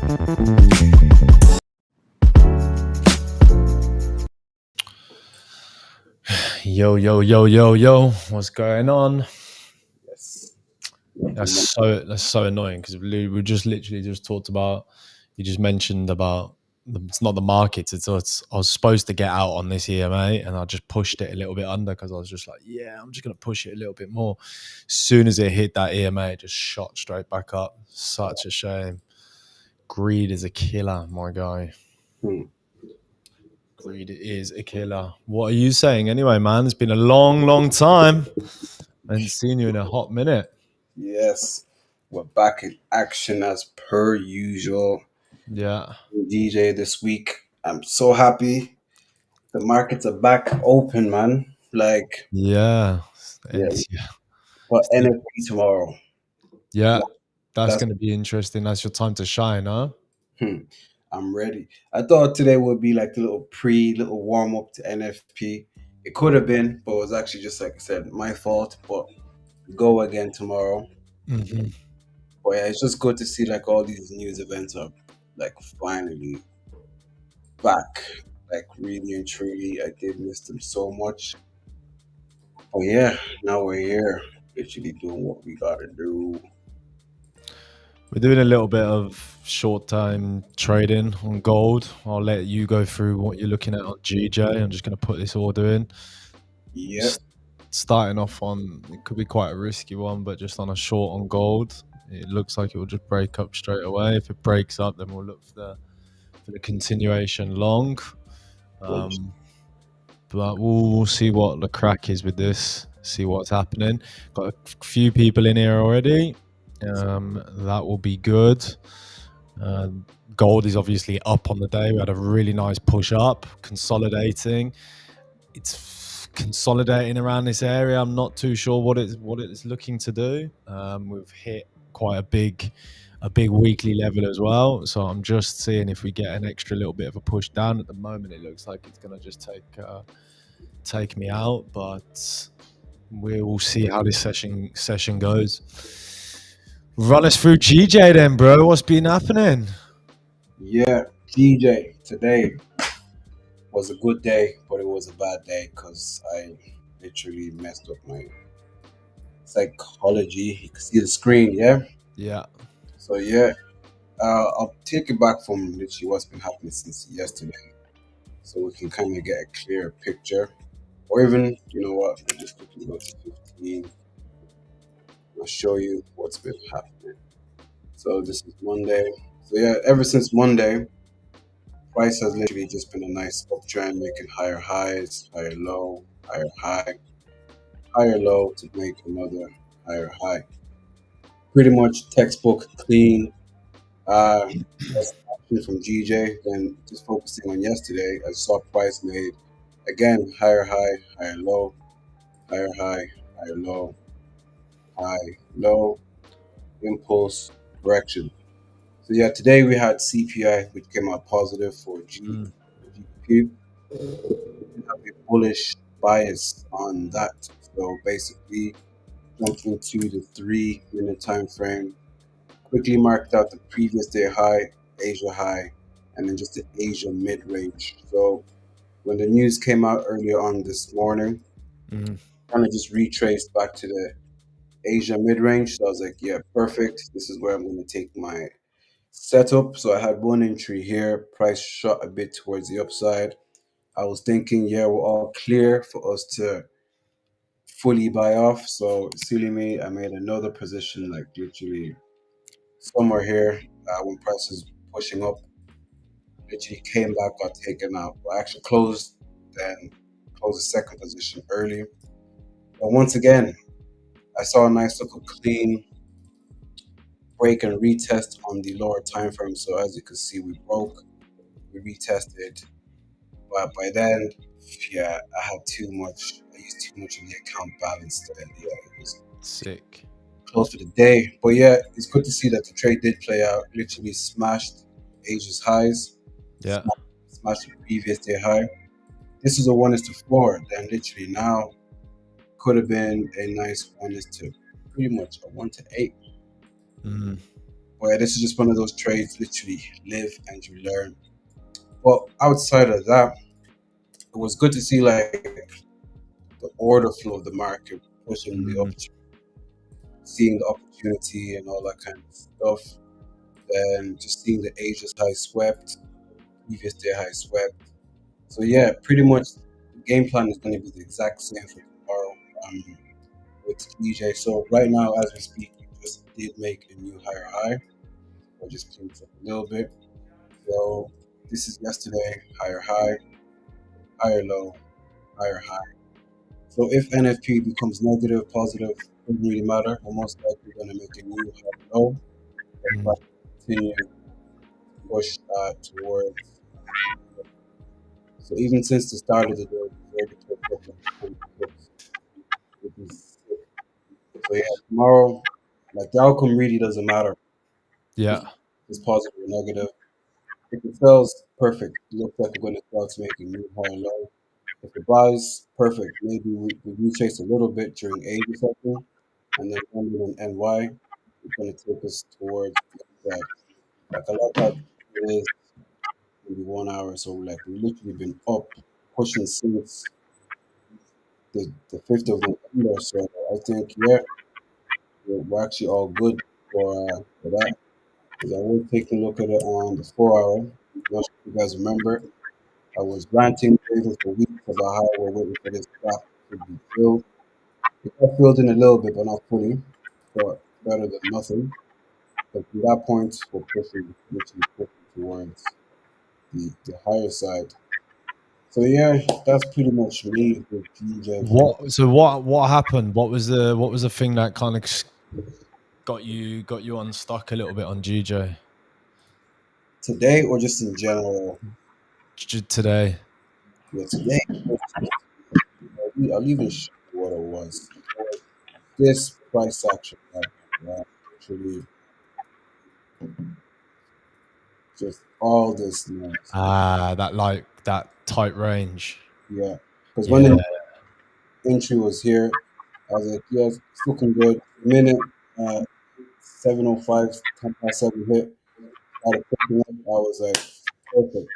Yo, yo, yo, yo, yo. What's going on? Yes. That's so annoying because we just literally just talked about. You just mentioned about it's not the markets. It's I was supposed to get out on this EMA and I just pushed it a little bit under because I was just like, yeah, I'm just gonna push it a little bit more. As soon as it hit that EMA, it just shot straight back up. Such a shame. Greed is a killer, my guy. Greed is a killer. What are you saying anyway, man? It's been a long, long time. I haven't seen you in a hot minute. Yes. We're back in action as per usual. Yeah. DJ this week. I'm so happy. The markets are back open, man. Like, Yeah. yeah, Yeah. for NFT tomorrow. Yeah. Like, That's that's going to be interesting. That's your time to shine, huh? hmm, I'm ready. I thought today would be like a little warm up to NFP. It could have been, but it was actually just like I said, my fault. But go again tomorrow. Hmm. But yeah, it's just good to see like all these news events are like finally back. Like really and truly, I did miss them so much. Oh yeah, now we're here, literally doing what we gotta do. We're doing a little bit of short-term trading on gold. I'll let you go through what you're looking at on GJ. I'm just going to put this order in. Yep. Starting off on, it could be quite a risky one, but just on a short on gold, it looks like it will just break up straight away. If it breaks up, then we'll look for the continuation long. But we'll see what the crack is with this, see what's happening. Got a few people in here already. That will be good. Gold is obviously up on the day. We had a really nice push up, consolidating. It's consolidating around this area. I'm not too sure what it's looking to do. We've hit quite a big weekly level as well. So I'm just seeing if we get an extra little bit of a push down. At the moment, it looks like it's going to just take me out, but we will see how this session goes. Run us through GJ then, bro. What's been happening? Yeah, DJ today was a good day, but it was a bad day because I literally messed up my psychology. You can see the screen, yeah. Yeah. So yeah, I'll take it back from literally what's been happening since yesterday, so we can kind of get a clearer picture. Or even, you know what, we'll just quickly go to 15. I'll show you what's been happening. So this is Monday. So yeah, ever since Monday, price has literally just been a nice uptrend, making higher highs, higher low, higher high, higher low to make another higher high. Pretty much textbook clean. That's action from GJ. Then just focusing on yesterday, I saw price made again higher high, higher low, higher high, higher low, high, low, impulse, correction. So yeah, today we had CPI, which came out positive for GDP. We have a bullish bias on that. So basically, jumped into the 3 minute time frame, quickly marked out the previous day high, Asia high, and then just the Asia mid range. So when the news came out earlier on this morning, kind of just retraced back to the Asia mid range. So I was like, yeah, perfect. This is where I'm going to take my setup. So I had one entry here. Price shot a bit towards the upside. I was thinking, yeah, we're all clear for us to fully buy off. So silly me, I made another position, like literally somewhere here when price is pushing up. Literally came back, got taken out. I actually then closed the second position early. But once again, I saw a nice little clean break and retest on the lower time frame. So as you can see, we broke, we retested. But by then, yeah, I had too much. I used too much of the account balance. Then yeah, it was Sick. close for the day. But yeah, it's good to see that the trade did play out. Literally smashed Asia's highs, Yeah. smashed the previous day high. This is a 1:4. Then literally now could have been a nice 1 to pretty much a 1:8. But yeah, this is just one of those trades, literally live and you learn. But outside of that, it was good to see like the order flow of the market pushing the Mm, seeing the opportunity and all that kind of stuff. Then just seeing the Asia's high swept, previous day high swept. So yeah, pretty much the game plan is going to be the exact same for tomorrow with DJ. So right now, as we speak, we just did make a new higher high. So I just cleaned it up a little bit. So this is yesterday, higher high, higher low, higher high. So if NFP becomes negative, positive, doesn't really matter. We're most likely going to make a new high low. mm. But continue to push towards. So even since the start of the day, we've already picked up like 20 pips, which is sick. So yeah, tomorrow, like the outcome really doesn't matter if Yeah. it's positive or negative. If it fails, perfect. Looks like we're going to start to make a new higher low. If it buys, perfect. Maybe we retrace a little bit during A or something, and then London and NY, it's going to take us towards the upside. Like I like how it is maybe 1 hour. So like we've literally been up pushing since the 5th of November. So I think yeah, we're actually all good for that. Because I was taking a look at it on the 4 hour. Not sure if you guys remember. I was ranting, raving for weeks about how we're waiting for this gap to be filled. It got filled in a little bit, but not fully. But better than nothing. But from that point, we're pushing, literally pushing towards the higher side. So yeah, that's pretty much me with GJ for What? So what happened? What was the thing that kind of got you unstuck a little bit on GJ today or just in general. today? Yeah, today. I'll even show you what it was. It was this price action right here, right? Literally just all this noise. That tight range. Yeah. Because when Yeah. the entry was here, I was like, yeah, it's looking good. The minute 7:05, 10 past 7 hit, started picking up, I was like, perfect.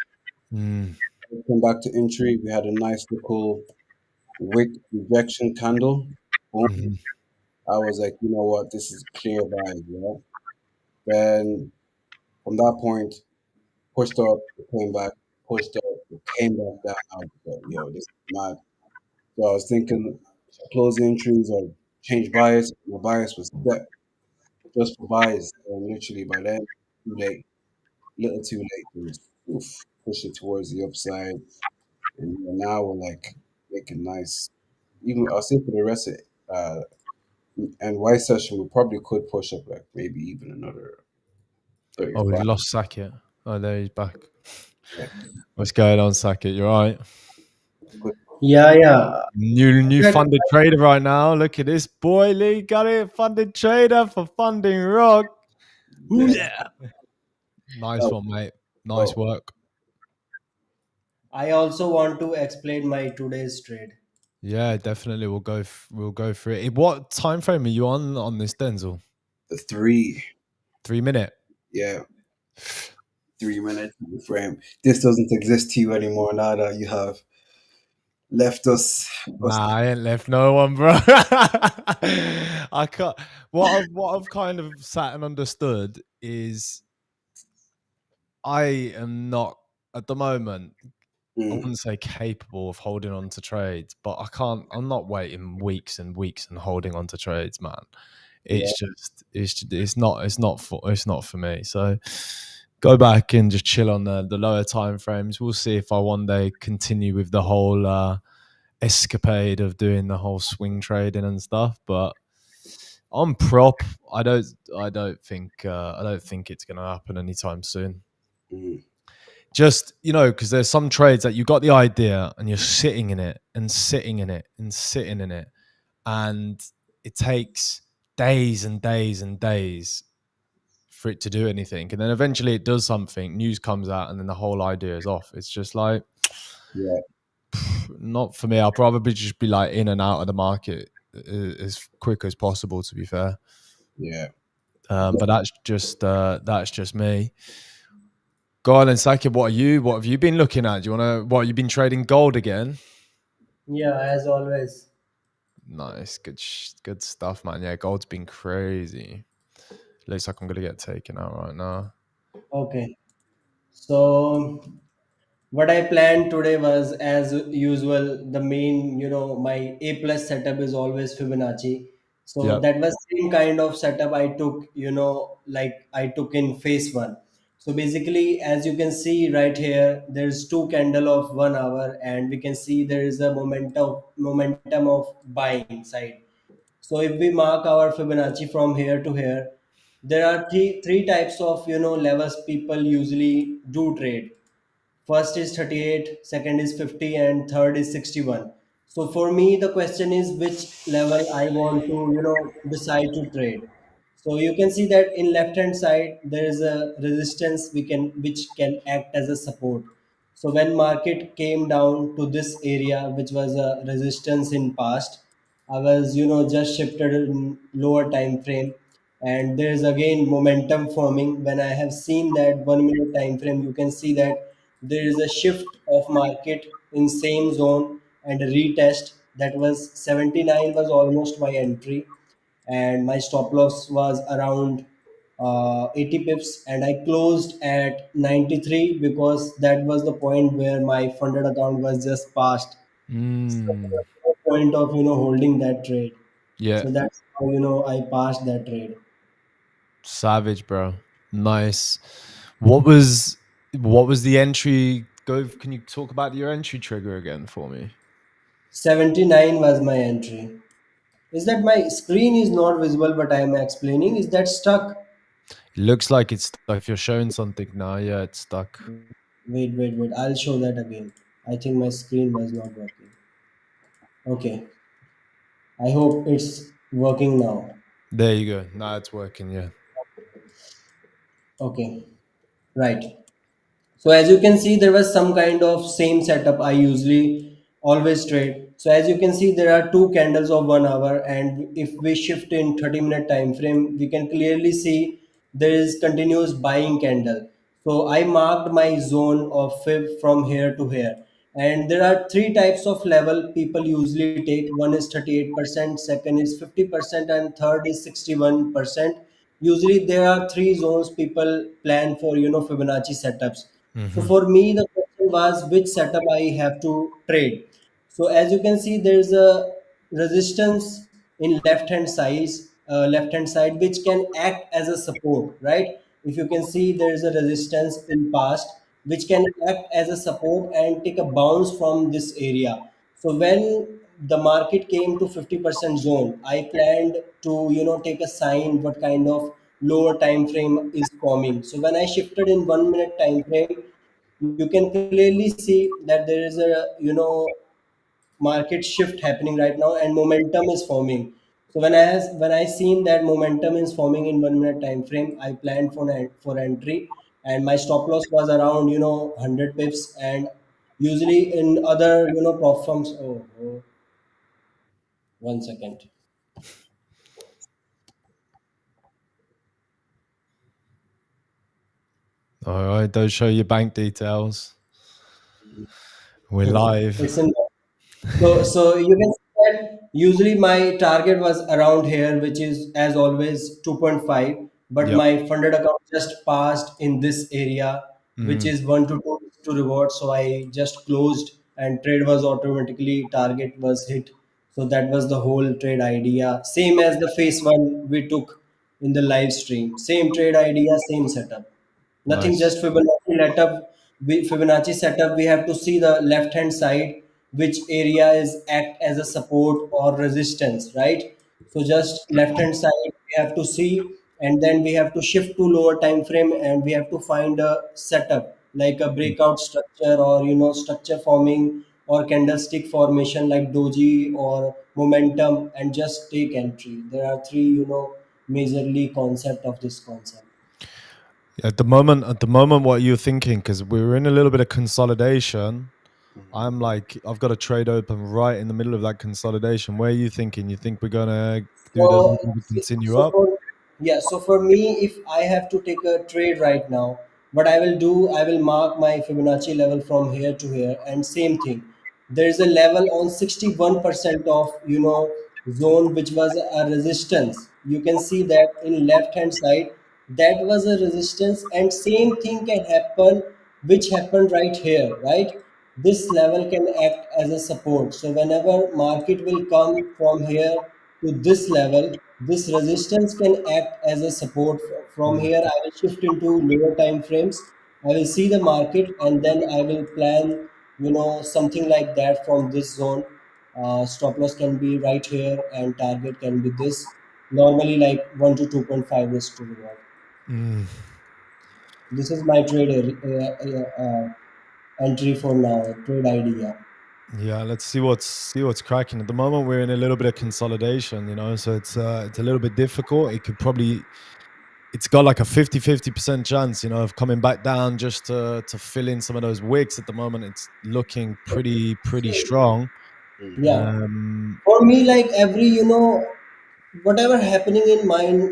Mm, We came back to entry. We had a nice little wick rejection candle. Boom. mhm, I was like, you know what? This is clear buy, you know? Then from that point, pushed up, it came back, pushed up, it came back down. I was like, yo, this is mad. So I was thinking, should I close the entries or change bias? My bias was set just for bias. And literally by then, too late, little too late. It was push it towards the upside. And now we're like making nice. Even I'll say for the rest of it, and Y session, we probably could push up like maybe even another oh, we've 35. lost Sackett. Oh, there he's back. Yeah, What's going on, Sackett? You're right. good. Yeah, yeah. New That funded trader right now. Look at this boy, Lee. Got it. Funded trader for funding rock. Ooh, Let's yeah. Nice go. one, mate. Nice Go. work. I also want to explain my today's trade. Yeah, definitely. We'll go through it. What time frame are you on this, Denzel? The three. 3 minute. Yeah, 3 minute frame. This doesn't exist to you anymore now that you have left us. Nah, I ain't left no one, bro. I can't. What I've kind of sat and understood is I am not at the moment. I Mm, wouldn't say capable of holding on to trades, but I can't. I'm not waiting weeks and weeks and holding on to trades, man. yeah, It's not for me. So go back and just chill on the lower time frames. We'll see if I one day continue with the whole escapade of doing the whole swing trading and stuff. But on prop, I don't I don't think it's gonna happen anytime soon. mm, Just because there's some trades that you got the idea and you're sitting in it and sitting in it and sitting in it, and it takes days and days and days for it to do anything, and then eventually it does something, news comes out, and then the whole idea is off. It's just like, yeah, not for me. I'll probably just be like in and out of the market as quick as possible, to be fair. yeah. But that's just me. Go on and Sakib, what are you? What have you been looking at? Do you wanna what you been trading gold again? Yeah, as always. Nice, good stuff, man. Yeah, gold's been crazy. Looks like I'm gonna get taken out right now. Okay. So what I planned today was, as usual, the main, my A plus setup is always Fibonacci. So Yep. that was same kind of setup I took, like I took in phase one. So basically, as you can see right here, there's two candle of 1 hour, and we can see there is a momentum of buying side. So if we mark our Fibonacci from here to here, there are three types of levels people usually do trade. First is 38, second is 50, and third is 61. So for me, the question is which level I want to, decide to trade. So you can see that in left hand side there is a resistance which can act as a support. So when market came down to this area, which was a resistance in past, I was just shifted in lower time frame, and there is again momentum forming. When I have seen that 1 minute time frame, you can see that there is a shift of market in same zone and a retest. That was 79 was almost my entry, and my stop loss was around 80 pips, and I closed at 93 because that was the point where my funded account was just passed. So there Mm, was no point of holding that trade. yeah, So that's how I passed that trade. savage, bro. Nice. What was the entry? Go. Can you talk about your entry trigger again for me? 79 was my entry. Is that my screen is not visible, but I am explaining? Is that stuck? It looks like it's stuck. If you're showing something now, yeah, it's stuck. Wait, wait, wait. I'll show that again. I think my screen was not working. Okay. I hope it's working now. There you go. Now it's working. Yeah. Okay. Right. So as you can see, there was some kind of same setup I usually always trade. So as you can see, there are two candles of 1 hour, and if we shift in 30-minute time frame, we can clearly see there is continuous buying candle. So I marked my zone of fib from here to here. And there are three types of level people usually take. One is 38%, second is 50%, and third is 61%. Usually there are three zones people plan for Fibonacci setups. So Hmm. for me, the question was which setup I have to trade. So as you can see, there is a resistance in left hand side, which can act as a support, right? If you can see, there is a resistance in past which can act as a support and take a bounce from this area. So when the market came to 50% zone, I planned to take a sign what kind of lower time frame is forming. So when I shifted in 1 minute time frame, you can clearly see that there is a market shift happening right now, and momentum is forming. So when I seen that momentum is forming in 1 minute time frame, I planned for entry, and my stop loss was around 100 pips. And usually in other prop firms, oh, 1 second. All right. Don't show your bank details. We're live. It's in. So you can see that usually my target was around here, which is as always 2.5, but Yep. my funded account just passed in this area, which Mm. is 1 to 2 to reward. So I just closed, and trade was automatically target was hit. So that was the whole trade idea. Same as the phase one we took in the live stream. Same trade idea, same setup. Nothing, Nice. just Fibonacci setup. We have to see the left hand side, which area is act as a support or resistance, right? So just left hand side we have to see, and then we have to shift to lower time frame, and we have to find a setup like a breakout structure, or structure forming, or candlestick formation like doji or momentum, and just take entry. There are three majorly concept of this concept. At the moment, what you're thinking, because we were in a little bit of consolidation. I'm like, I've got a trade open right in the middle of that consolidation. Where are you thinking? You think we're gonna do the So, continue so up? for Yeah, so for me, if I have to take a trade right now, what I will do, I will mark my Fibonacci level from here to here, and same thing. There is a level on 61% of zone which was a resistance. You can see that in left hand side, that was a resistance, and same thing can happen, which happened right here, right? This level can act as a support. So whenever market will come from here to this level, this resistance can act as a support. From Mm. here, I will shift into lower time frames. I will see the market, and then I will plan, something like that from this zone. Stop loss can be right here, and target can be this. Normally, like 1 to 2.5 risk to reward. Mm. This is my trade entry for now. Trade idea. Yeah, let's see what's cracking. At the moment, we're in a little bit of consolidation, so it's a little bit difficult. It's got like a 50-50% chance, of coming back down just to fill in some of those wicks. At the moment, it's looking pretty strong. Mm. Yeah. Um, For me, like every whatever happening in mind,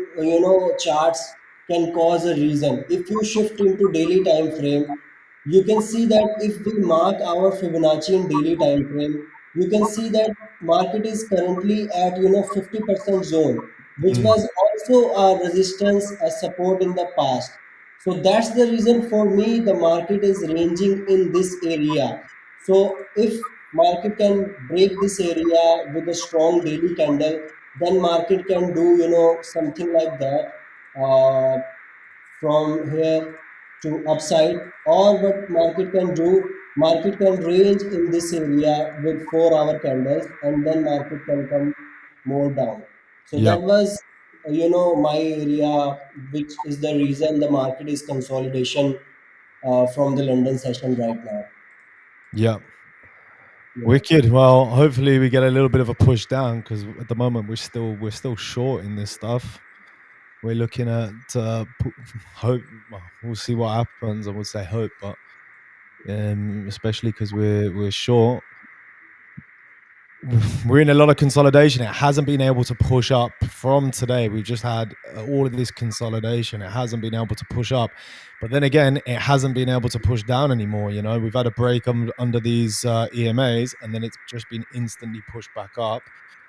charts can cause a reason. If you shift into daily time frame, you can see that if we mark our Fibonacci in daily time frame, you can see that market is currently at 50% zone, which mm, was also a resistance, a support in the past. So that's the reason for me the market is ranging in this area. So if market can break this area with a strong daily candle, then market can do something like that, from here to upside. Or what market can do, market can range in this area with 4 hour candles, and then market can come more down. So yeah, that was my area, which is the reason the market is consolidation from the London session right now. yeah. Yeah. Wicked. Well, hopefully we get a little bit of a push down because at the moment we're still short in this stuff. We're looking at hope. Well, we'll see what happens. I would say hope, but especially because we're short. We're in a lot of consolidation. It hasn't been able to push up from today. We've just had all of this consolidation. It hasn't been able to push up, but then again, it hasn't been able to push down anymore. We've had a break under these EMAs, and then it's just been instantly pushed back up.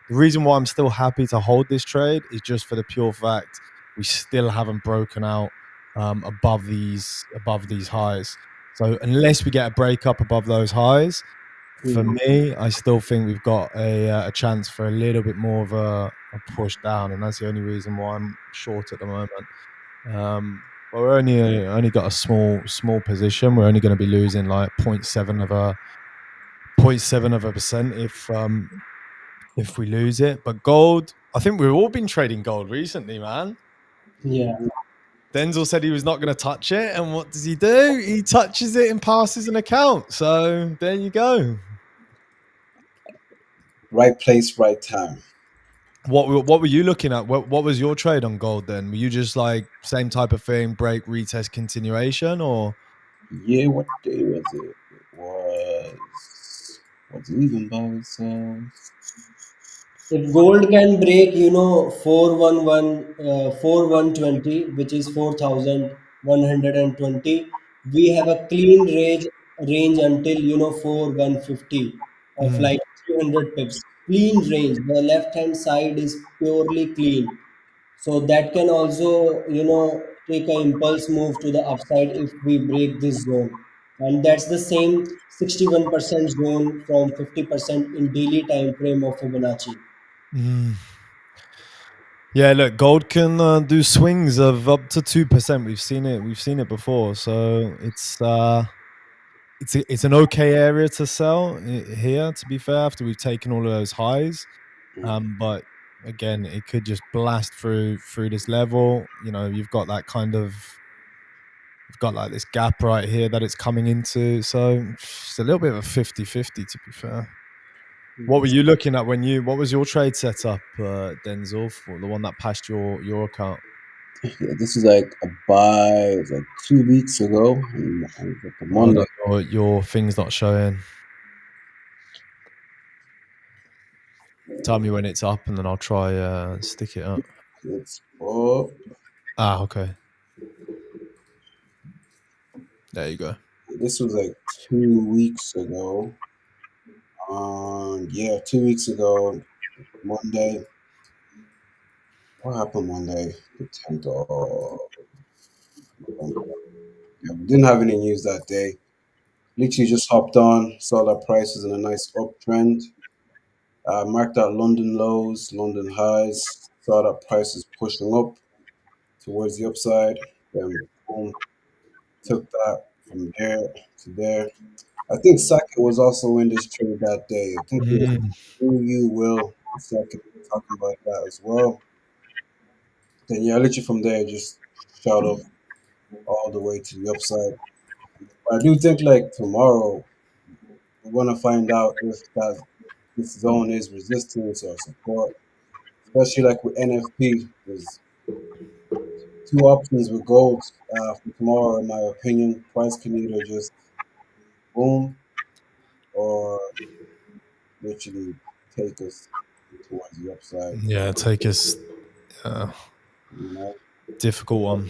The reason why I'm still happy to hold this trade is just for the pure fact we still haven't broken out above these highs. So unless we get a break up above those highs, for Hmm. me, I still think we've got a chance for a little bit more of a push down, and that's the only reason why I'm short at the moment. But we're only got a small position. We're only going to be losing like point seven of a percent if we lose it. But gold, I think we've all been trading gold recently, man. Yeah. Denzel said he was not going to touch it, and what does he do? He touches it and passes an account. So there you go. Right place, right time. What were you looking at? What was your trade on gold then? Were you just like same type of thing, break, retest, continuation, or Yeah, what day was it? It was even by itself. If gold can break, 411, 4120, which is 4120, we have a clean range until 4150 of mm, like 300 pips. Clean range. The left hand side is purely clean. So that can also, take an impulse move to the upside if we break this zone. And that's the same 61% zone from 50% in daily time frame of Fibonacci. mm. Yeah, look, gold can do swings of up to 2%. We've seen it. We've seen it before. So it's an okay area to sell here. To be fair, after we've taken all of those highs, Mm. but again, it could just blast through this level. You've got that kind of You've got like this gap right here that it's coming into. So it's a little bit of a 50-50 to be fair. What were you looking at what was your trade setup, Denzel, for the one that passed your account? Yeah, this is like a buy. It was like 2 weeks ago, on like a Hold on, Monday. your thing's not showing. Tell me when it's up and then I'll try stick it up. It's Oh, Okay. There you go. this was like 2 weeks ago. Yeah, 2 weeks ago, Monday. What happened Monday? The 10th of November. Yeah, we didn't have any news that day. Literally just hopped on, saw that prices in a nice uptrend. Marked out London lows, London highs, saw that prices pushing up towards the upside. Then boom, took that from there to there. I think Sackett was also in this trade that day. I think it was Mm, you, Will, and Sackett talking about that as well. Then yeah, literally from there just shot up all the way to the upside. But I do think like tomorrow we're gonna find out if that this zone is resistance or support, especially like with NFP. There's two options with gold for tomorrow, in my opinion. Price can either just boom or literally take us towards the upside. yeah, take us. Uh, You know, Difficult one.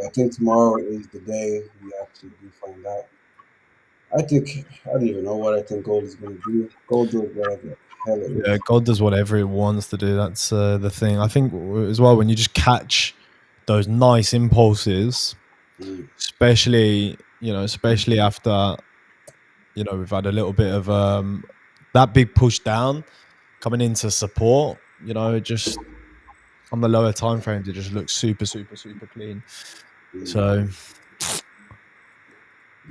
I think tomorrow is the day we actually do find out. I think I don't even know what I think gold is going to do. Gold does whatever the hell it Yeah, is. God does whatever He wants to do. That's the thing. I think as well when you just catch those nice impulses, Mm, especially after we've had a little bit of that big push down coming into support. Just on the lower time frames, it just looks super, super, super clean. mm. So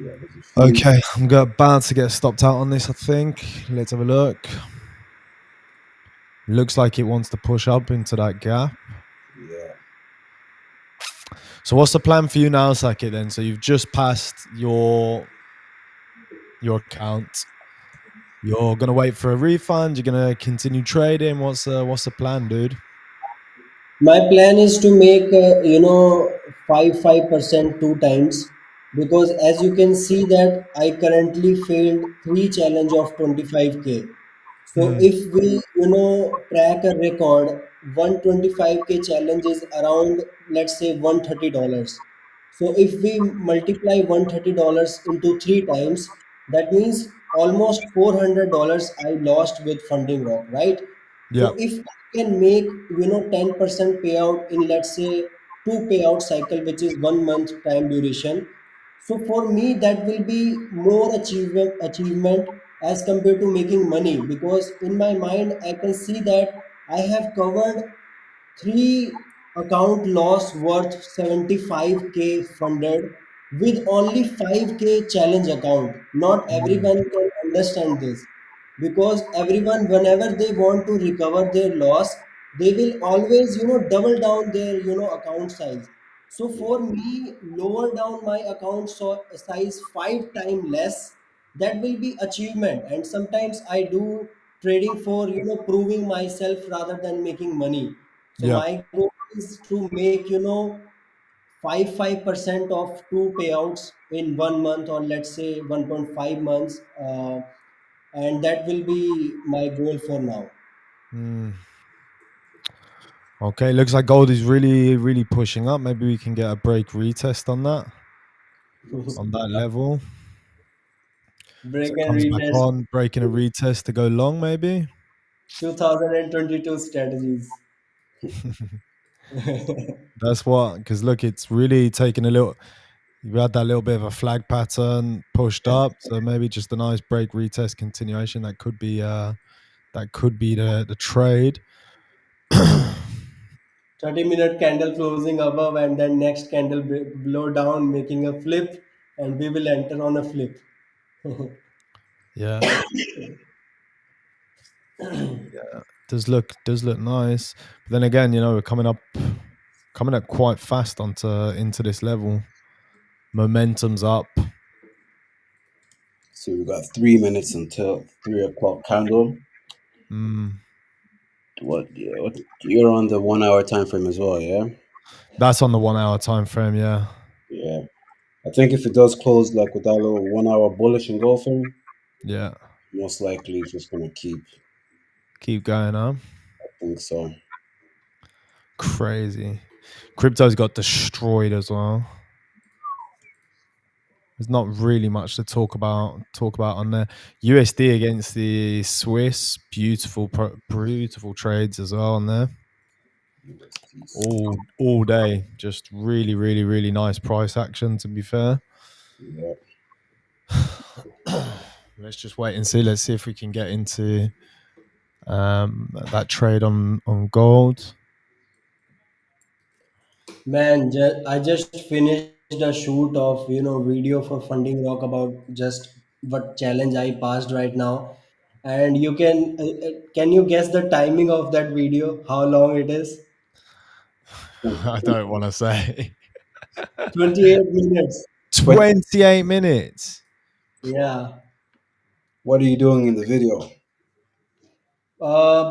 Yeah, there's a few. okay, about to get stopped out on this. I think. Let's have a look. Looks like it wants to push up into that gap. Yeah. So what's the plan for you now, Sakit? Then, so you've just passed your account. You're gonna wait for a refund. You're gonna continue trading. What's the plan, dude? My plan is to make 5% 2 times, because as you can see that I currently failed three challenge of 25K. So Mm, if we track a record, 125K challenge is around, let's say, $130. So if we multiply $130 into 3 times, that means almost $400 I lost with funding rock, right? yeah, So if I can make 10% payout in, let's say, two payout cycle, which is 1 month time duration, so for me that will be more achievement as compared to making money, because in my mind I can see that I have covered three account loss worth 75K funded with only 5K challenge account. Not mm, everyone can understand this, because everyone, whenever they want to recover their loss, they will always double down their account size. So for me, lower down my account size 5 times less, that will be achievement. And sometimes I do trading for proving myself rather than making money. So yeah. my goal is to make 5% of two payouts in 1 month, or let's say 1.5 months, and that will be my goal for now. Mm. Okay, looks like gold is really, really pushing up. Maybe we can get a break retest on that level. So Break it and comes back retest on, breaking a retest to go long, maybe. 2022 strategies. That's what, because look, it's really taking a little. You had that little bit of a flag pattern pushed up, so maybe just a nice break retest continuation. That could be the trade. 30-minute candle closing above, and then next candle blow down, making a flip, and we will enter on a flip. Yeah, yeah, does look nice. But then again, we're coming up quite fast onto into this level. Momentum's up. So we got 3 minutes until 3 o'clock candle. Mm, What? Yeah. What? You're on the 1 hour time frame as well, yeah. that's on the 1 hour time frame. Yeah, Yeah. I think if it does close like with that little 1 hour bullish engulfing, yeah. most likely it's just gonna keep. Keep going on. I think so. Crazy. Crypto's got destroyed as well. There's not really much to talk about on there. USD against the Swiss, beautiful trades as well on there. USDC. All day, just really nice price action. To be fair, Yeah. let's just wait and see. Let's see if we can get into that trade on gold. Man, I just finished a shoot of video for Funding Rock about just what challenge I passed right now, and you can you guess the timing of that video? How long it is? I don't want to say 28 minutes. 28 minutes. Yeah. What are you doing in the video?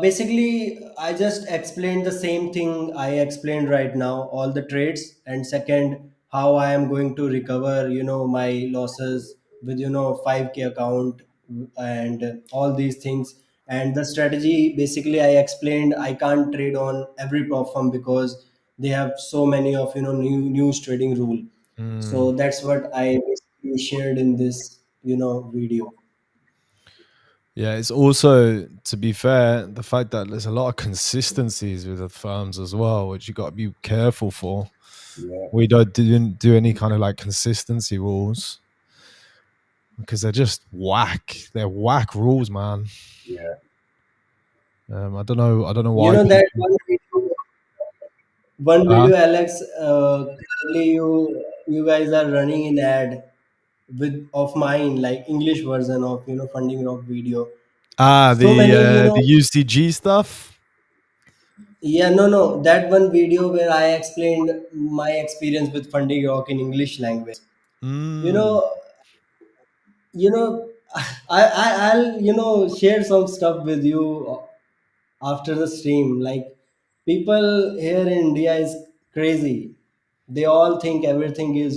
Basically, I just explained the same thing I explained right now, all the trades, and second, how I am going to recover, my losses with, 5K account and all these things. And the strategy, basically, I explained I can't trade on every prop firm because they have so many of, news trading rule. Mm. So that's what I basically shared in this, video. Yeah, it's also, to be fair, the fact that there's a lot of consistencies with the firms as well, which you got to be careful for. Yeah. We didn't do any kind of like consistency rules because they're just whack. They're whack rules, man. Yeah. I don't know. I don't know You why know that people. one Uh, video, Alex, currently you guys are running an ad with of mine, like English version of Funding Rock video. So many, the UCG stuff. yeah, no, that one video where I explained my experience with Funding Rock in English language. You Mm. know, you know, I'll share some stuff with you after the stream. Like, people here in India is crazy. They all think everything is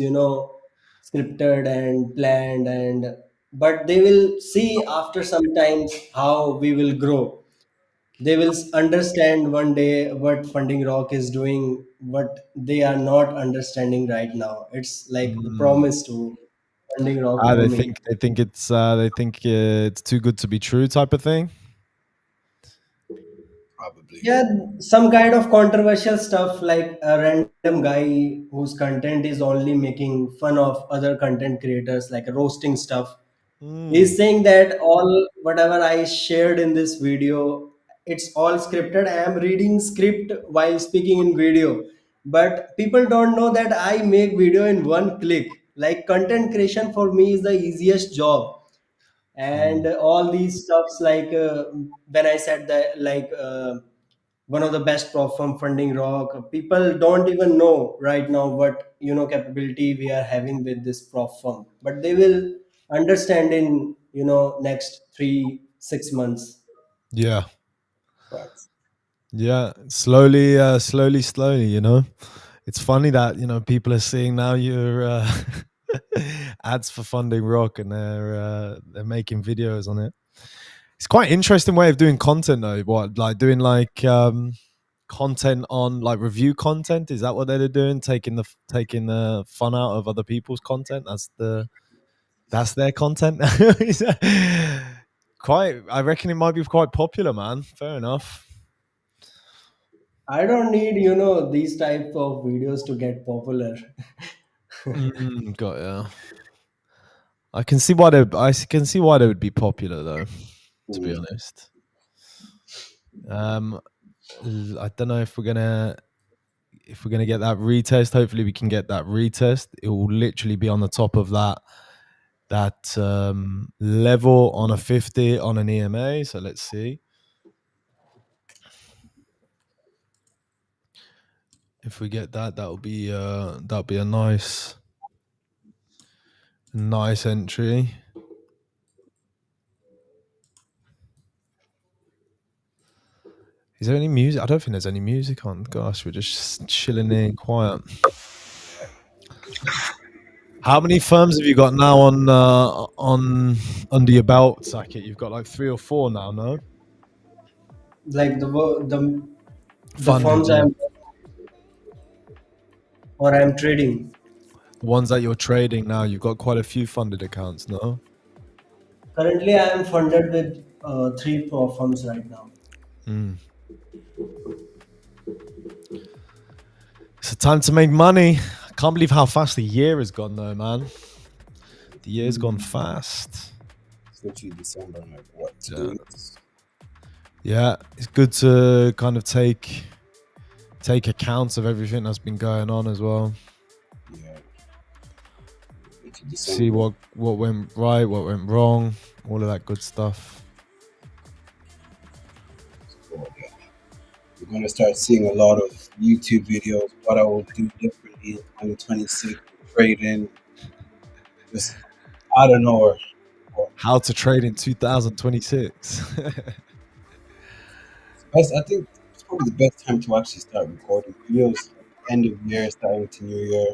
scripted and planned, and but they will see after some times how we will grow. They will understand one day what Funding Rock is doing, what they are not understanding right now. It's like the Mm. promise to Funding Rock They Army. think it's too good to be true type of thing. Probably. Yeah, some kind of controversial stuff, like a random guy whose content is only making fun of other content creators, like roasting stuff. Mm. He's saying that all whatever I shared in this video, it's all scripted. I am reading script while speaking in video. But people don't know that I make video in one click. Like, content creation for me is the easiest job. And Mm. all these stuffs, like when I said that, like one of the best prop from Funding Rock, people don't even know right now what capability we are having with this prop firm, but they will understand in next 3 6 months. Yeah. Facts. Yeah, slowly. It's funny that people are seeing now your ads for Funding Rock, and they're making videos on it. It's quite an interesting way of doing content, though. What, like doing like content on like review content? Is that what they're doing? Taking the fun out of other people's content. That's their content. Is that- quite. I reckon it might be quite popular, man. Fair enough. I don't need these type of videos to get popular. Got yeah. I can see why they would be popular though. To be Mm. honest, um, I don't know if we're gonna get that retest. Hopefully, we can get that retest. It will literally be on the top of that level on a 50 on an EMA. So let's see if we get that. That'll be a nice entry. Is there any music? I don't think there's any music on. Gosh, we're just chilling in quiet. How many firms have you got now on under your belt, Sackett? You've got like 3 or 4 now, no? Like the Funded, firms yeah. I'm or I'm trading. The ones that you're trading now, you've got quite a few funded accounts, no? Currently, I am funded with three firms right now. Mm. It's a time to make money. I can't believe how fast the year has gone, though, man. The year's gone fast. It's literally December, in like what, Yeah. 2 weeks? Yeah, it's good to kind of take accounts of everything that's been going on as well. Yeah. Into See December. what went right, what went wrong, all of that good stuff. So, yeah. We're gonna start seeing a lot of YouTube videos. What I will do differently in 2026 with trading. Just out of nowhere. But How to trade in 2026. best, I think it's probably the best time to actually start recording videos. Like end of year, starting to new year.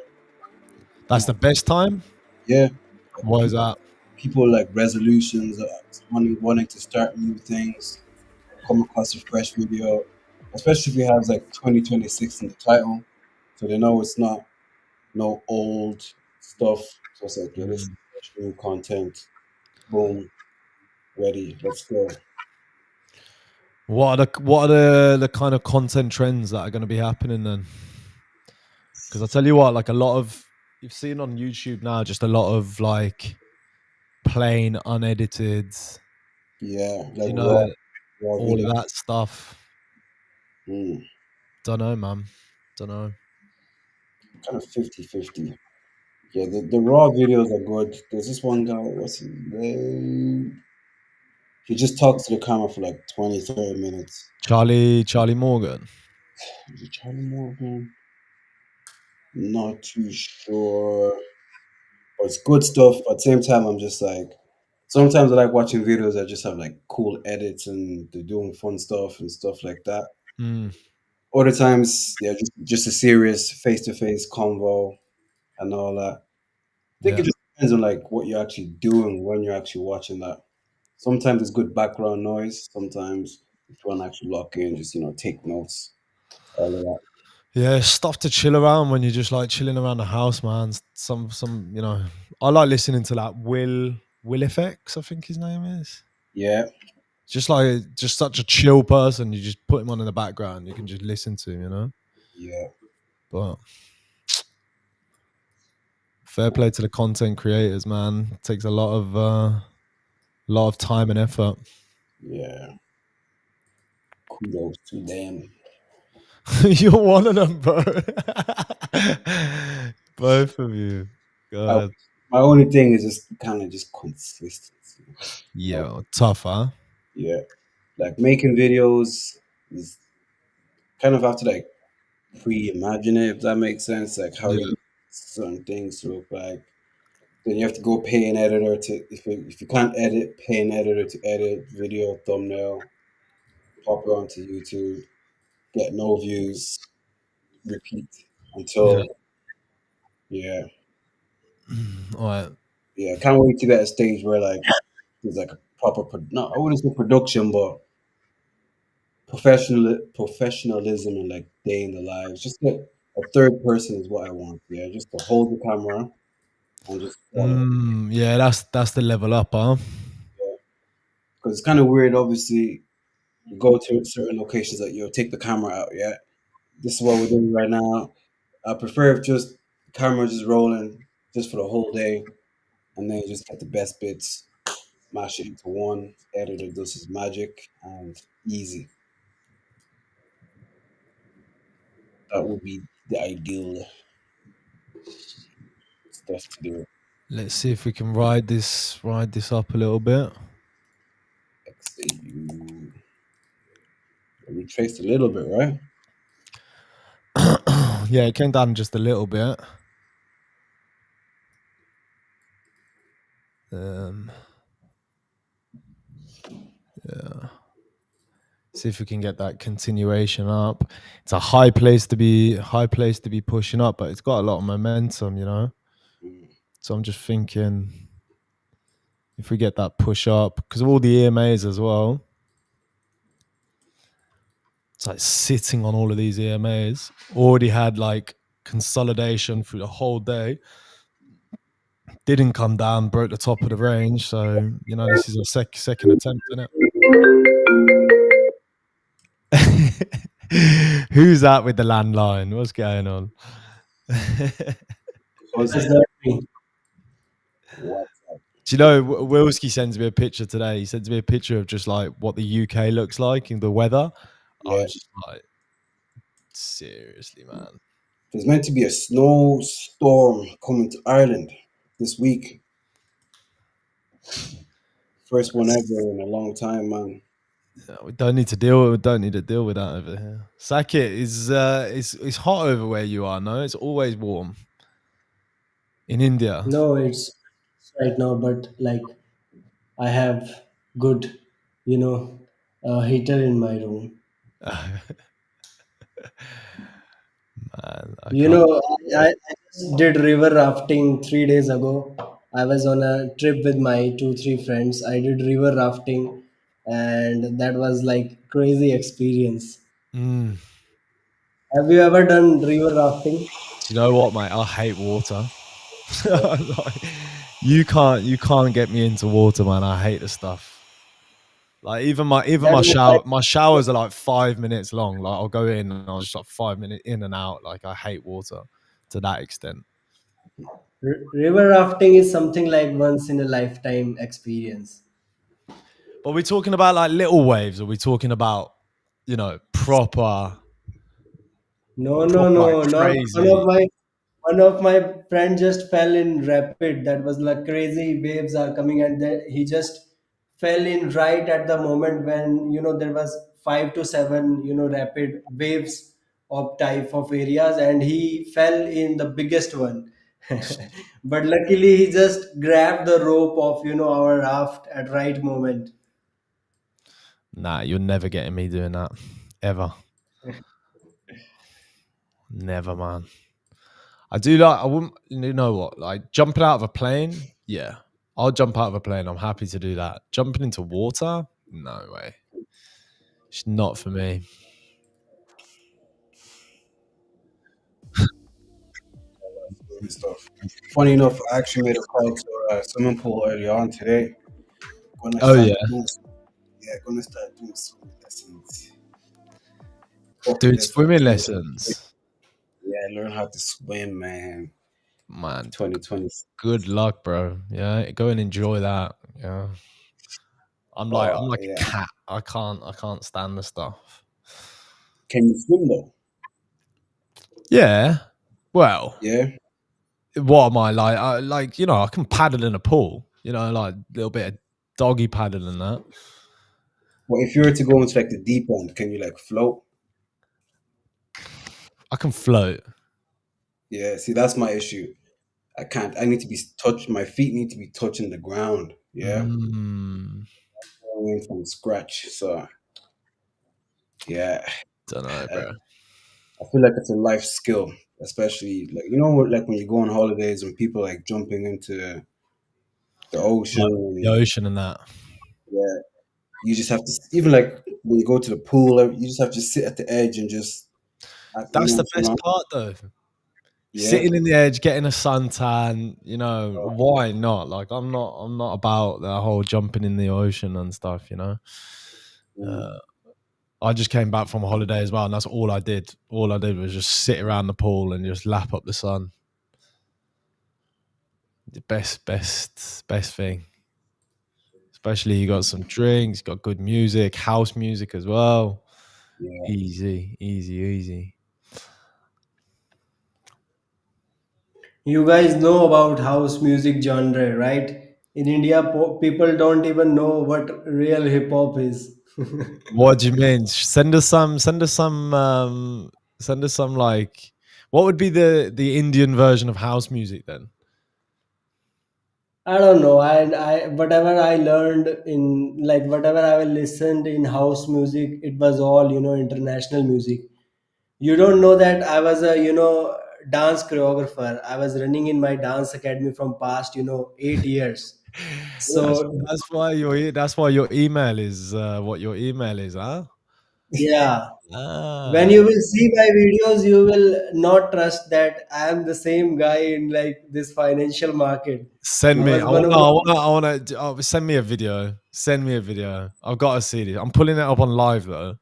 That's the best time. Yeah. Like Why is that? people like resolutions, wanting to start new things, come across a fresh video, especially if you have like 2026 in the title, so they know it's not no old stuff. So it's like, yeah, this is Mm. fresh new content. Boom, ready, let's go. What are the kind of content trends that are going to be happening then? Because I tell you what, like a lot of you've seen on YouTube now, just a lot of like plain unedited, Yeah, like you raw, know, raw all of videos. that stuff. Mm, Don't know, man. Don't know. kind of 50-50. Yeah, the raw videos are good. There's this one guy, what's his name? He just talks to the camera for like 20-30 minutes. Charlie Morgan. Is it Charlie Morgan? Not too sure. But it's good stuff. But at the same time, I'm just like, sometimes I like watching videos that just have like cool edits and they're doing fun stuff and stuff like that. Mm, Other times, yeah, just a serious face to face convo and all that. I think it yeah. just depends on like what you're actually doing when you're actually watching that. Sometimes it's good background noise. Sometimes if you want to actually lock in, just take notes, all of that. Yeah, stuff to chill around when you're just like chilling around the house, man. I like listening to that Will FX, I think his name is. Yeah, Just such a chill person. You just put him on in the background. You can just listen to him. yeah, But fair play to the content creators, man. It takes a lot of time and effort. yeah. Kudos to them. You're one of them, bro. Both of you. I, God. my only thing is just kind of just consistency. Like, Yeah, tough, huh? yeah, like making videos is kind of have to like pre-imagine it, if that makes sense. Like how you Yeah. want certain things to look like. Then you have to go pay an editor to if you can't edit, pay an editor to edit video thumbnail, pop it onto YouTube, get no views, repeat Yeah. until yeah, All right. yeah. Can't wait to get a stage where like there's like a proper no, I wouldn't say production, but professionalism and like day in the lives. Just get a third person is what I want. Yeah, just to hold the camera and just follow. Yeah, that's the level up, huh? Yeah, because it's kind of weird. Obviously, you go to certain locations that you take the camera out. Yeah, this is what we're doing right now. I prefer if just camera just rolling just for the whole day, and then you just get the best bits, mash it into one. Editor does his magic, and easy. That would be the ideal stuff to do. Let's see if we can ride this up a little bit. XAU. Retraced a little bit, right? Yeah, it came down just a little bit. Um, yeah. See if we can get that continuation up. It's a high place to be pushing up, but it's got a lot of momentum. Mm, So I'm just thinking if we get that push up, because of all the EMAs as well, it's like sitting on all of these EMAs. Already had like consolidation through the whole day. Didn't come down, broke the top of the range. So this is a second attempt, isn't it? Who's that with the landline? What's going on? Because That's not me. what? Do you know, Wilski sends me a picture today. He sends me a picture of just like what the UK looks like in the weather. I Yeah, was just like, seriously, man. there's meant to be a snowstorm coming to Ireland this week. First one ever in a long time, man. We don't need to deal. We don't need to deal with that over here. Sakit is it's hot over where you are. No, it's always warm in India. No, it's right now, but like I have good, you know, heater in my room. Man, I You can't. know, I just did river rafting 3 days ago. I was on a trip with my two, three friends. I did river rafting, and that was like crazy experience. Mm. Have you ever done river rafting? Do you know what, mate? I hate water. Like, you can't get me into water, man. I hate the stuff. Like even That my was like showers are like 5 minutes long. Like I'll go in and I'll just like 5 minutes in and out. Like I hate water to that extent. river rafting is something like once in a lifetime experience. But we're talking about like little waves, or we talking about proper No, no, proper like no, not crazy. one of my friend just fell in rapid. That was like crazy waves are coming, and then he just fell in right at the moment when there was 5 to 7 rapid waves of type of areas, and he fell in the biggest one. But luckily, he just grabbed the rope of our raft at right moment. Nah, you're never getting me doing that ever. Never, man. I do like. I wouldn't. You know what? Like jumping out of a plane. Yeah, I'll jump out of a plane. I'm happy to do that. Jumping into water? No way. It's not for me. And stuff. Funny enough, I actually made a call to a swimming pool earlier on today. Gonna Oh start yeah, doing, yeah, gonna start doing swimming lessons. Bucket doing list for swimming 2020. lessons. Yeah, learn how to swim, man. Man, 2020. good luck, bro. Yeah, go and enjoy that. Yeah, I'm like a Yeah. cat. I can't stand the stuff. Can you swim though? Yeah. Well, Yeah. what am I like? I can paddle in a pool. Like a little bit of doggy paddle and that. Well, if you were to go into like the deep end, can you like float? I can float. Yeah. See, that's my issue. I can't. I need to be touched. My feet need to be touching the ground. Yeah. Mm, Going from scratch. So yeah, don't know, I, bro. I feel like it's a life skill, especially like like when you go on holidays and people like jumping into the ocean Like the and ocean and that. yeah, you just have to even like when you go to the pool, you just have to sit at the edge and just That's the swim best around. part, though. Yeah, Sitting in the edge, getting a suntan. Why not? Like, I'm not about the whole jumping in the ocean and stuff. mm, Uh, I just came back from a holiday as well, and that's all I did. All I did was just sit around the pool and just lap up the sun. The best thing. Especially you got some drinks, got good music, house music as well. yeah, Easy, easy, easy. You guys know about house music genre, right? In India, people don't even know what real hip hop is. What do you mean? Send us some. Send us some. Send us some. Like, what would be the Indian version of house music then? I don't know. Whatever I learned in like whatever I listened in house music, it was all international music. You don't know that I was a dance choreographer. I was running in my dance academy from past 8 years. yeah. So That's why your email is what your email is, huh? Yeah. When Ah, you will see my videos, you will not trust that I am the same guy in like this financial market. send I me. was I one want. of No, I the. want. I want to. Oh, send me a video. Send me a video. I've got to see this. I'm pulling it up on live though.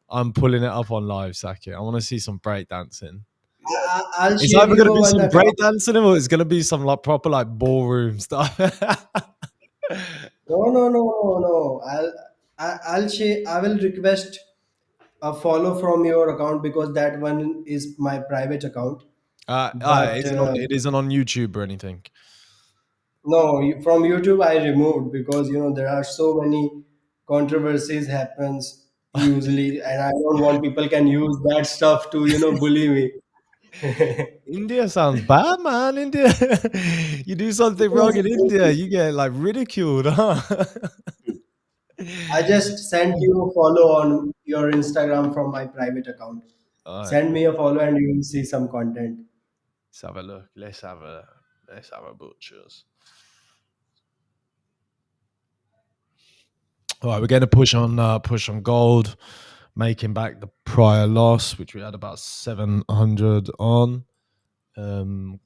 I'm pulling it up on live, Saki. I want to see some breakdancing. Yeah. I'll It's share either you going to be one some account. breakdancing or it's going to be some like proper like ballroom stuff. No, no, no, no, no. I'll share. I will request a follow from your account because that one is my private account. It But isn't on. It isn't on YouTube or anything. no, from YouTube I removed because there are so many controversies happens usually, and I don't want people can use that stuff to bully me. India sounds bad, man. India, you do something wrong in India, you get like ridiculed, huh? I just sent you a follow on your Instagram from my private account. All right, Send me a follow and you will see some content. let's have a look. Let's have a butchers. All right, we're going to push on gold, making back the prior loss, which we had about 700 on. Um,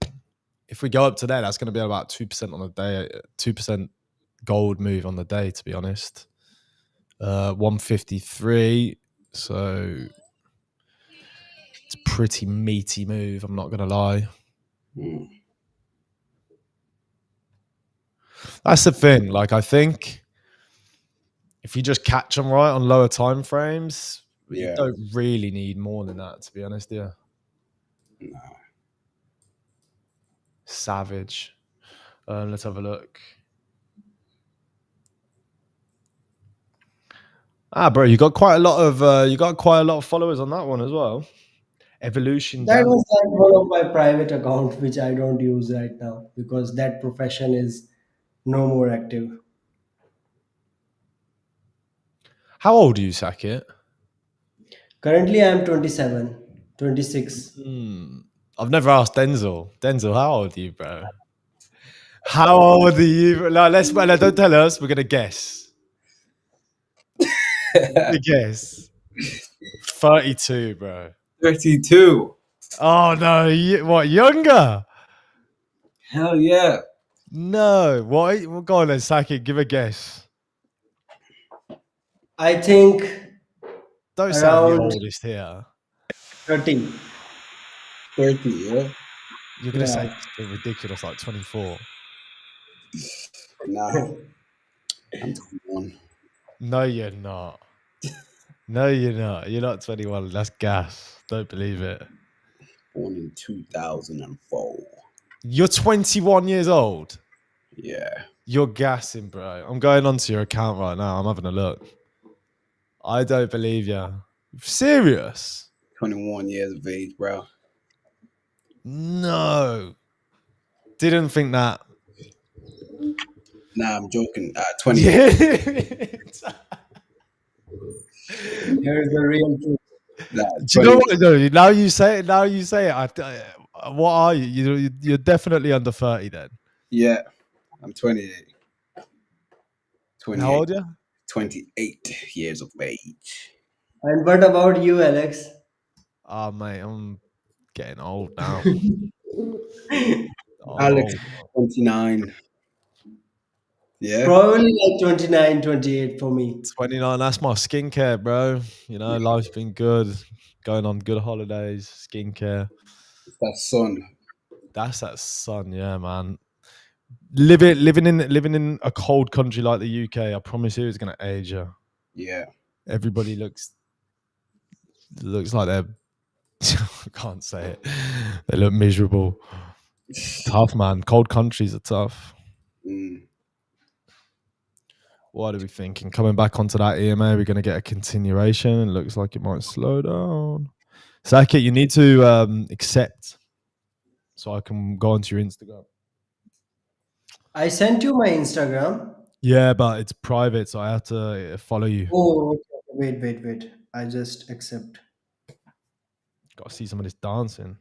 if we go up today, that's going to be about 2% on the day, 2% gold move on the day. To be honest, 153. So it's a pretty meaty move. I'm not going to lie. Mm. That's the thing. Like, I think if you just catch them right on lower time frames, you Yeah. don't really need more than that. To be honest, yeah. Nah. Savage. Let's have a look. Bro, you got quite a lot of followers on that one as well. Evolution That Dance. was like one of my private account which I don't use right now because that profession is no more active. How old are you, Sackett? Currently I am 27, 26. Hmm. I've never asked Denzel. Denzel, how old are you, bro? How old are you? No, no, don't tell us. We're gonna guess. We're gonna guess. 32, bro. 32. Oh no, what younger? Hell yeah. No, what? Well, go on then, Sackett. Give a guess. I think Don't sound the around oldest here. 30. 30, yeah? You're gonna say Yeah. something ridiculous like 24. Nah, I'm 21. No, you're not. No, you're not. You're not 21. That's gas. Don't believe it. Born in 2004. You're 21 years old. Yeah. You're gassing, bro. I'm going onto your account right now. I'm having a look. I don't believe you. Serious? 21 years of age, bro. No. Didn't think that. Nah, I'm joking. 28. Yeah. Here's the real truth. Nah, Do you know 28. what? No, now you say it. Now you say it. What are you? You're definitely under 30 then. Yeah, I'm 28. How 28. old are you? 28 years of age. And what about you, Alex? Oh, mate, I'm getting old now. I'm Alex, old. 29. Yeah. Probably like 29, 28 for me. 29. That's my skincare, bro. Life's been good. Going on good holidays, skincare. It's that sun. That's that sun, yeah, man. Living in a cold country like the UK, I promise you, it's gonna age you. Yeah. Everybody looks like they're. I can't say it. They look miserable. Tough, man. Cold countries are tough. Mm, What are we thinking? Coming back onto that EMA, we're gonna get a continuation. It looks like it might slow down. Sakit, you need to accept so I can go onto your Instagram. I sent you my Instagram. Yeah, but it's private, so I have to follow you. Oh, okay. Wait, wait, wait. I just accept. Got to see some of this dancing.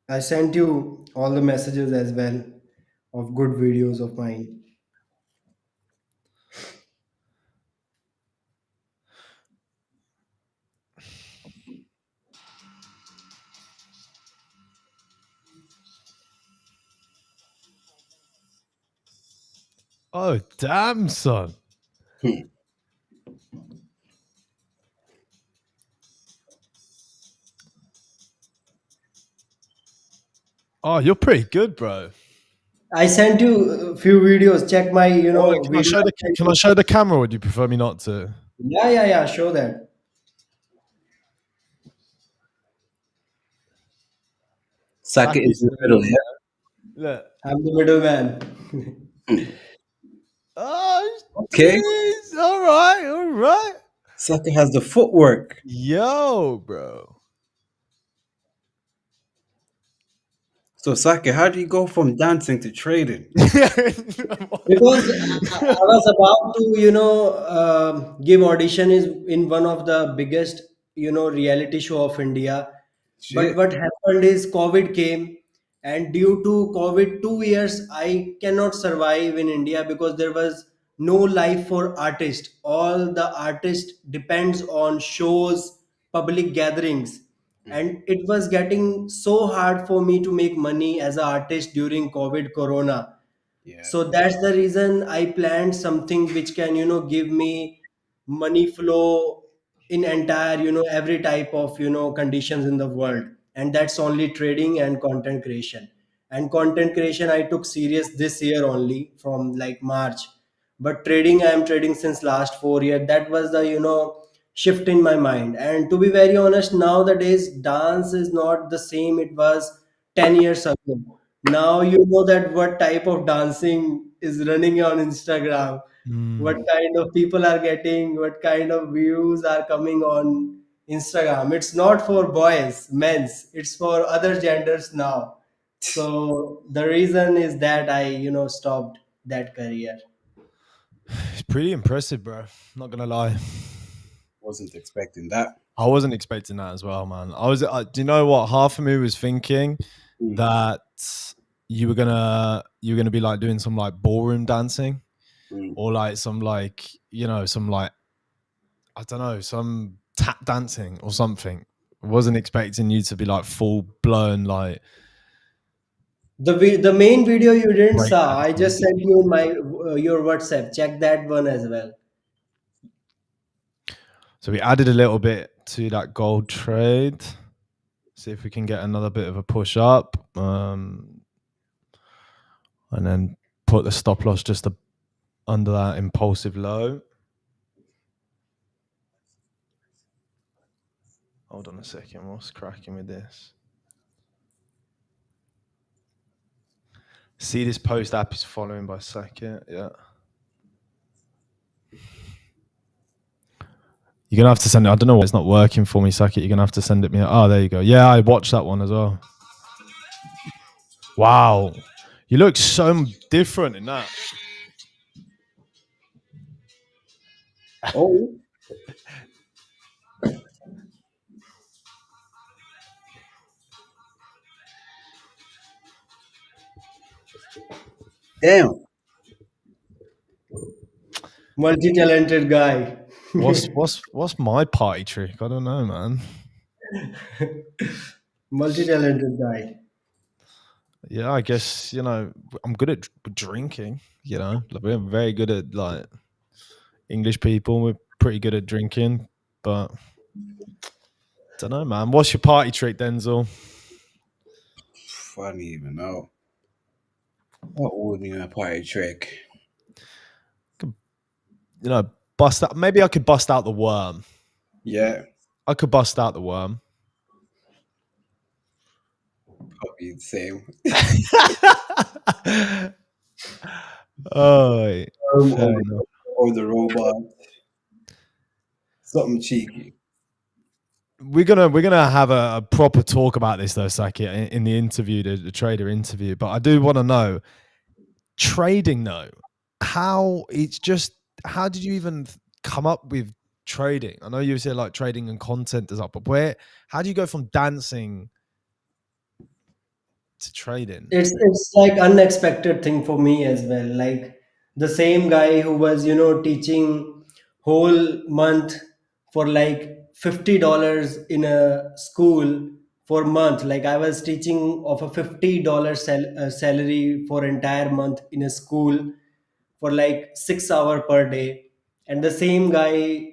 I sent you all the messages as well of good videos of mine. Oh, damn, son. Hmm. Oh, you're pretty good, bro. I sent you a few videos. Check my, Oh, video. I sent can I you. show the camera, or would you prefer me not to? Yeah, yeah, yeah. Show that. Saka is Saki's in in the the middle, middle, yeah. yeah. Look. I'm the middleman. Hmm. Oh, Okay. jeez. All right, all right. Saka has the footwork. Yo, bro. So Saka, how do you go from dancing to trading? Because I was about to, give audition is in one of the biggest, reality show of India. But Shit. what happened is COVID came, and due to COVID, 2 years I cannot survive in India because there was no life for artists. All the artist depends on shows, public gatherings, Mhm. and it was getting so hard for me to make money as an artist during COVID Corona. Yeah. So that's the reason I planned something which can give me money flow in entire every type of conditions in the world, and that's only trading and content creation. And content creation I took serious this year only from like March, but trading I am trading since last 4 years. That was the shift in my mind. And to be very honest, nowadays dance is not the same it was 10 years ago. Now you know that what type of dancing is running on Instagram, what Mm. kind of people are getting, what kind of views are coming on Instagram. It's not for boys, men's, it's for other genders now. So the reason is that I stopped that career. It's pretty impressive, bro. Not gonna lie. Wasn't expecting that. I wasn't expecting that as well, man. I was. Do you know what? Half of me was thinking Mm. that you were gonna be like doing some like ballroom dancing, Mm. or like some like some like I don't know, some tap dancing or something. I wasn't expecting you to be like full blown like The main video you didn't break saw, I dancing. just sent you in my your WhatsApp. Check that one as well. So we added a little bit to that gold trade. See if we can get another bit of a push up, and then put the stop loss just under that impulsive low. Hold on a second. What's cracking with this? See this post app is following by second. Yeah. You're gonna have to send it. I don't know why it's not working for me, Sackett. You're gonna have to send it me. Oh, there you go. Yeah, I watched that one as well. Wow. You look so different in that. Oh, damn. Multi-talented guy. What's my party trick? I don't know, man. Multi-talented guy. Yeah, I guess I'm good at drinking. Like, we're very good at like English people. We're pretty good at drinking, but don't know, man. What's your party trick, Denzel? I don't even know. What would be my party trick? Could, bust out. Maybe I could bust out the worm. Yeah, I could bust out the worm. probably the same. Oh, fair Or, enough. or the robot. Something cheeky. We're gonna have a proper talk about this though, Saki, in the interview, the trader interview. But I do want to know trading though. How it's just how did you even come up with trading? I know you said like trading and content is up, but how do you go from dancing to trading. It's like unexpected thing for me as well. Like the same guy who was teaching whole month for like $50 in a school for month. Like I was teaching of a $50 salary for entire month in a school for like 6 hour per day, and the same guy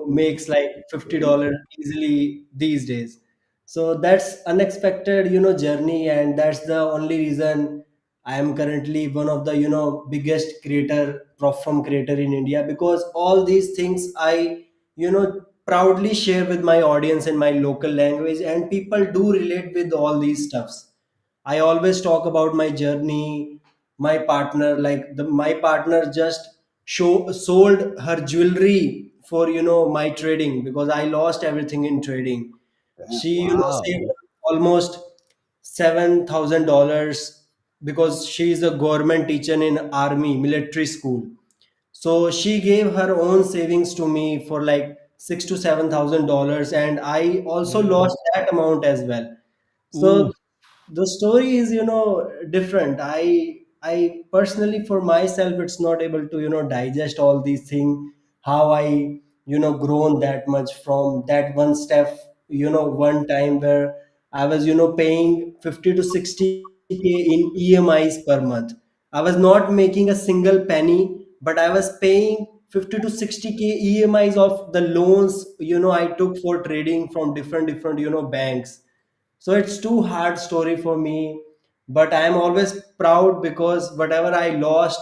makes like $50 easily these days. So that's unexpected journey, and that's the only reason I am currently one of the biggest creator prop firm creator in India, because all these things I proudly share with my audience in my local language, and people do relate with all these stuffs. I always talk about my journey, my partner. Like my partner just sold her jewelry for my trading, because I lost everything in trading. She Wow. saved almost $7,000, because she is a government teacher in army military school. So she gave her own savings to me for like $6 to $7,000, and I also Mm. lost that amount as well. Ooh. So the story is different. I personally, for myself, it's not able to digest all these things, how I grown that much from that one step, one time where I was paying 50 to 60K in EMIs per month. I was not making a single penny, but I was paying 50 to 60K EMIs of the loans I took for trading from different banks. So it's too hard story for me, but I am always proud, because whatever I lost,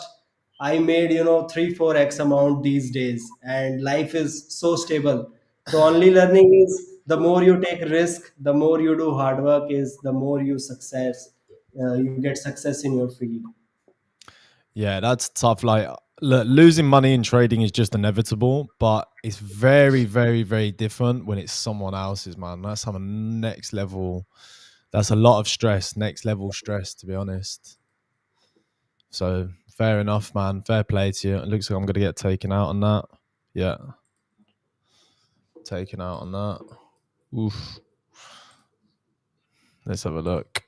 I made 3 4x amount these days, and life is so stable. So only learning is, the more you take risk, the more you do hard work, is the more you get success in your field. Yeah, that's tough. Like, look, losing money in trading is just inevitable, but it's very, very, very different when it's someone else's, man. That's on a next level. That's a lot of stress, next level stress, to be honest. So fair enough, man. Fair play to you. It looks like I'm gonna get taken out on that. Yeah, taken out on that. Oof. Let's have a look.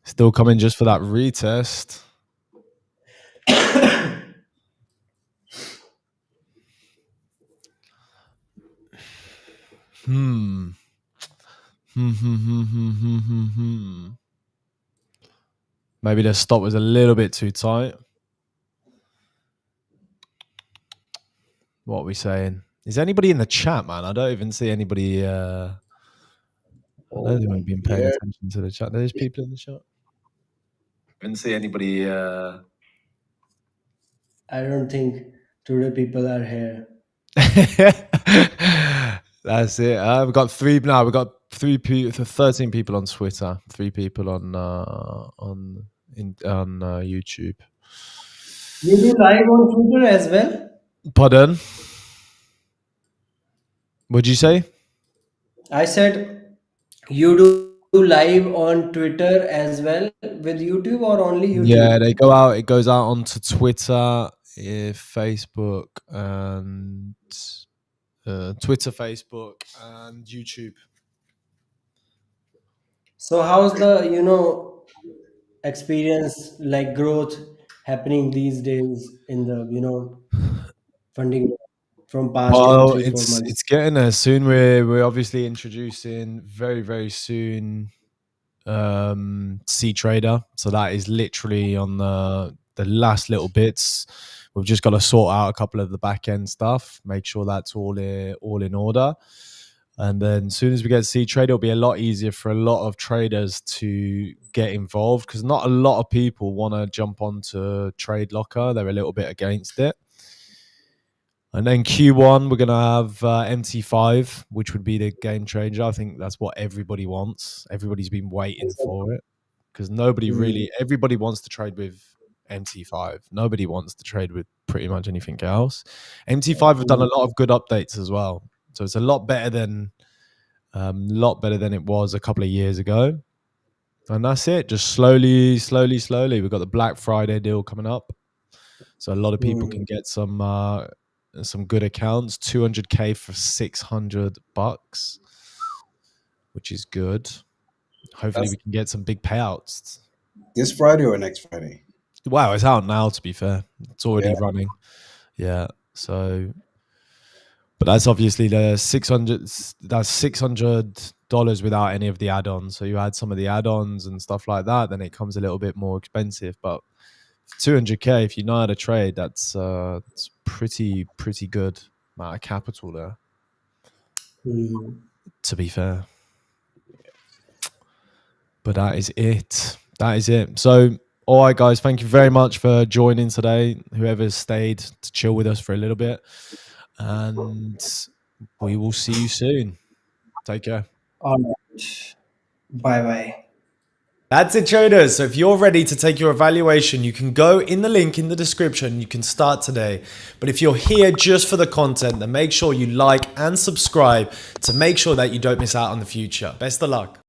Still coming just for that retest. Hmm. Hmm. Hmm. Hmm. Hmm. Hmm. Hmm. Hmm. Maybe the stop was a little bit too tight. What are we saying? Is anybody in the chat, man? I don't even see anybody. I don't think Oh, we've been paying yeah. attention to the chat. There's people in the chat. Didn't see anybody. I don't think today people are here. That's it. We've got three now. We've got 13 people on Twitter, three people on YouTube. You do live on Twitter as well? Pardon? What'd you say? I said you do live on Twitter as well with YouTube, or only YouTube? Yeah, they go out. It goes out onto Twitter, Facebook, and Twitter, Facebook, and YouTube. So how's the experience, like growth happening these days in the funding from past Well, 3 4 months? it's getting there soon. We're obviously introducing very very soon C Trader. So that is literally on the last little bits. We've just got to sort out a couple of the back end stuff, make sure that's all in order. And then as soon as we get C Trader, it'll be a lot easier for a lot of traders to get involved, because not a lot of people want to jump onto Trade Locker. They're a little bit against it. And then Q1, we're going to have MT5, which would be the game changer. I think that's what everybody wants. Everybody's been waiting for it, because Hmm. everybody wants to trade with MT5. Nobody wants to trade with pretty much anything else. MT5 have done a lot of good updates as well. So it's a lot better than it was a couple of years ago. And that's it. Just slowly, slowly, slowly. We've got the Black Friday deal coming up. So a lot of people Hmm. can get some good accounts, 200K for $600, which is good. hopefully we can get some big payouts. This Friday or next Friday? Wow, it's out now, to be fair. It's already Yeah. running. Yeah. So, but that's obviously the 600, that's $600 without any of the add-ons. So you add some of the add-ons and stuff like that, then it comes a little bit more expensive. But 200K, if you know how to trade, that's it's pretty good amount of capital there, to be fair. But that is it. That is it. So, all right, guys, thank you very much for joining today. Whoever stayed to chill with us for a little bit. And we will see you soon. Take care. All right. Bye bye. That's it, traders. So if you're ready to take your evaluation, you can go in the link in the description. You can start today. But if you're here just for the content, then make sure you like and subscribe to make sure that you don't miss out on the future. Best of luck.